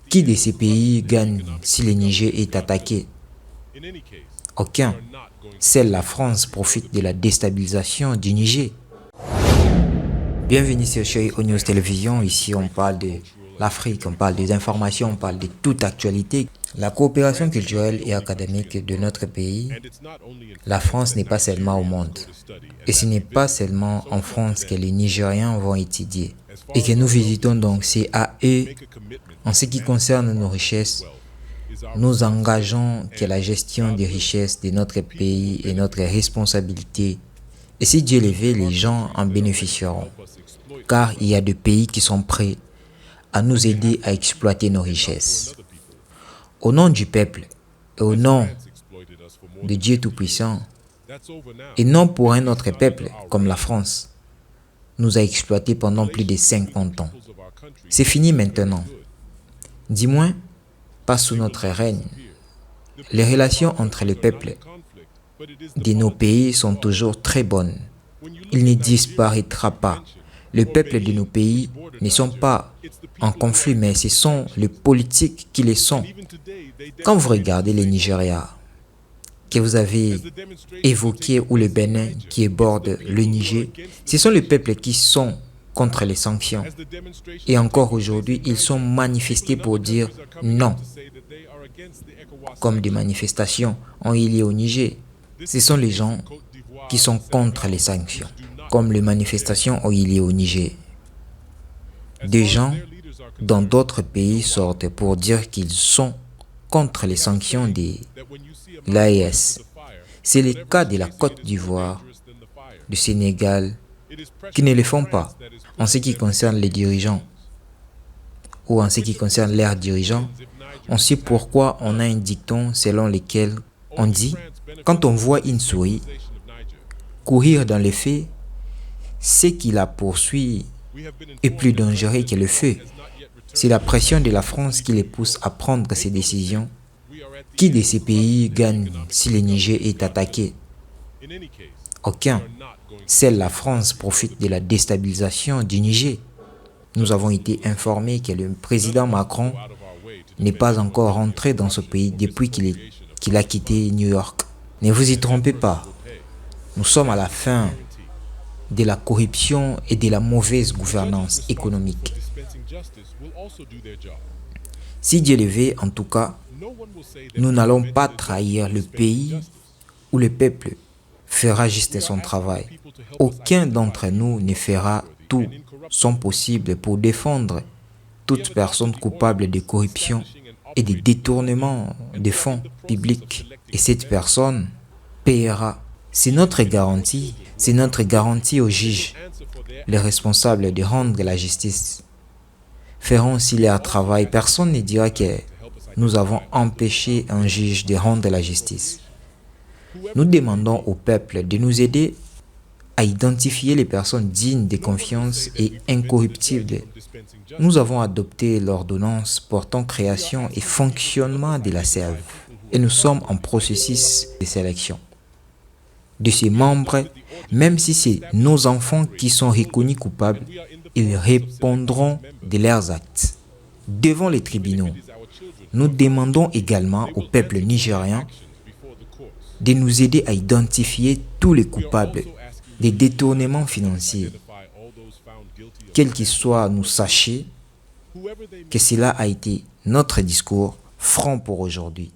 Qui de ces pays gagne si le Niger est attaqué? Aucun. Seule la France profite de la déstabilisation du Niger. Bienvenue sur Cheikh News Télévision. Ici, on parle de l'Afrique, on parle des informations, on parle de toute actualité. La coopération culturelle et académique de notre pays, la France n'est pas seulement au monde. Et ce n'est pas seulement en France que les Nigériens vont étudier. Et que nous visitons donc, c'est à eux, en ce qui concerne nos richesses, nous engageons que la gestion des richesses de notre pays est notre responsabilité. Et si Dieu le veut, les gens en bénéficieront. Car il y a des pays qui sont prêts à nous aider à exploiter nos richesses. Au nom du peuple et au nom de Dieu Tout-Puissant, et non pour un autre peuple comme la France, nous a exploités pendant plus de 50 ans. C'est fini maintenant. Du moins, pas sous notre règne. Les relations entre les peuples de nos pays sont toujours très bonnes. Il ne disparaîtra pas. Les peuples de nos pays ne sont pas en conflit, mais ce sont les politiques qui les sont. Quand vous regardez le Nigeria, que vous avez évoqué, ou le Bénin qui borde le Niger, ce sont les peuples qui sont contre les sanctions. Et encore aujourd'hui, ils sont manifestés pour dire non. Comme des manifestations ont eu lieu au Niger. Ce sont les gens qui sont contre les sanctions. Comme les manifestations ont eu lieu au Niger. Des gens dans d'autres pays sortent pour dire qu'ils sont contre les sanctions de l'AES. C'est le cas de la Côte d'Ivoire, du Sénégal, qui ne le font pas. En ce qui concerne les dirigeants, ou en ce qui concerne leurs dirigeants, on sait pourquoi on a un dicton selon lequel on dit « Quand on voit une souris courir dans le feu, ce qui la poursuit est plus dangereux que le feu. » C'est la pression de la France qui les pousse à prendre ces décisions. Qui de ces pays gagne si le Niger est attaqué? Aucun. Seule la France profite de la déstabilisation du Niger. Nous avons été informés que le président Macron n'est pas encore rentré dans ce pays depuis qu'il a quitté New York. Ne vous y trompez pas. Nous sommes à la fin de la corruption et de la mauvaise gouvernance économique. Si Dieu le veut, en tout cas, nous n'allons pas trahir le pays où le peuple fera juste son travail. Aucun d'entre nous ne fera tout son possible pour défendre toute personne coupable de corruption et de détournement de fonds publics. Et cette personne paiera. C'est notre garantie aux juges, les responsables de rendre la justice. Feront aussi leur travail. Personne ne dira que nous avons empêché un juge de rendre la justice. Nous demandons au peuple de nous aider à identifier les personnes dignes de confiance et incorruptibles. Nous avons adopté l'ordonnance portant création et fonctionnement de la SERV et nous sommes en processus de sélection de ces membres. Même si c'est nos enfants qui sont reconnus coupables, ils répondront de leurs actes devant les tribunaux. Nous demandons également au peuple nigérien de nous aider à identifier tous les coupables des détournements financiers. Quel qu'il soit, nous sachez que cela a été notre discours franc pour aujourd'hui.